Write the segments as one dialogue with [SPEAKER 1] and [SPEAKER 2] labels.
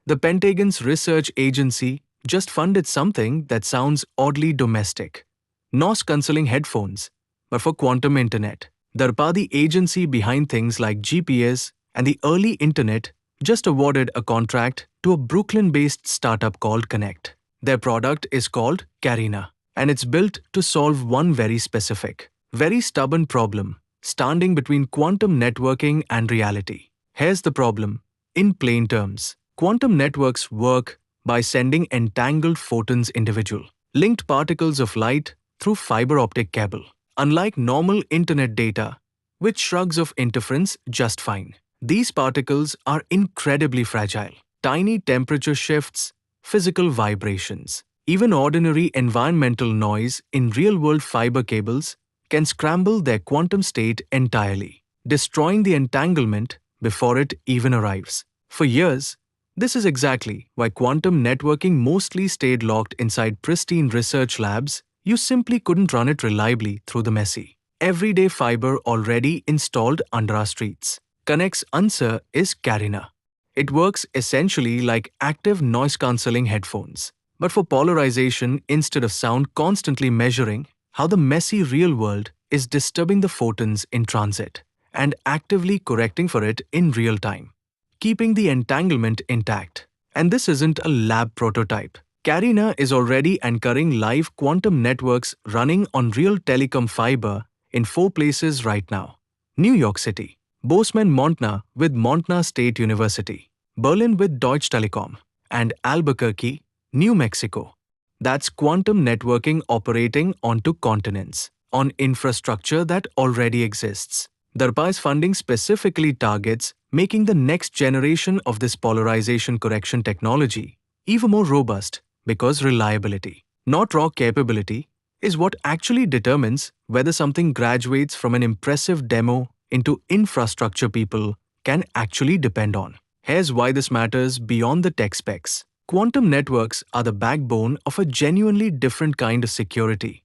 [SPEAKER 1] The Pentagon's research agency just funded something that sounds oddly domestic. Noise cancelling headphones, but for quantum internet. DARPA, the agency behind things like GPS and the early internet, just awarded a contract to a Brooklyn-based startup called Qunnect. Their product is called Carina, and it's built to solve one very specific, very stubborn problem standing between quantum networking and reality. Here's the problem. In plain terms, quantum networks work by sending entangled photons individual, linked particles of light through fiber optic cable. Unlike normal internet data, which shrugs off interference just fine, these particles are incredibly fragile. Tiny temperature shifts, physical vibrations, even ordinary environmental noise in real-world fiber cables can scramble their quantum state entirely, destroying the entanglement before it even arrives. For years, this is exactly why quantum networking mostly stayed locked inside pristine research labs. You simply couldn't run it reliably through the messy, everyday fiber already installed under our streets. Qunnect's answer is Carina. It works essentially like active noise-cancelling headphones, but for polarization instead of sound constantly measuring how the messy real world is disturbing the photons in transit and actively correcting for it in real time, keeping the entanglement intact. And this isn't a lab prototype. Carina is already anchoring live quantum networks running on real telecom fiber in 4 places right now: New York City, Bozeman, Montana with Montana State University, Berlin with Deutsche Telekom, and Albuquerque, New Mexico. That's quantum networking operating onto continents, on infrastructure that already exists. DARPA's funding specifically targets making the next generation of this polarization correction technology even more robust, because reliability, not raw capability, is what actually determines whether something graduates from an impressive demo into infrastructure people can actually depend on. Here's why this matters beyond the tech specs. Quantum networks are the backbone of a genuinely different kind of security,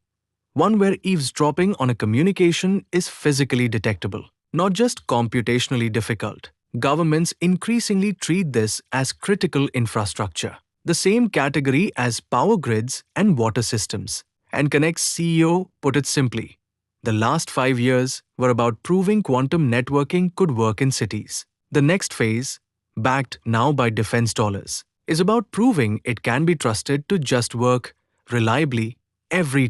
[SPEAKER 1] one where eavesdropping on a communication is physically detectable, not just computationally difficult. Governments increasingly treat this as critical infrastructure, the same category as power grids and water systems. And Qunnect's CEO put it simply: the last 5 years were about proving quantum networking could work in cities. The next phase, backed now by defense dollars, is about proving it can be trusted to just work reliably every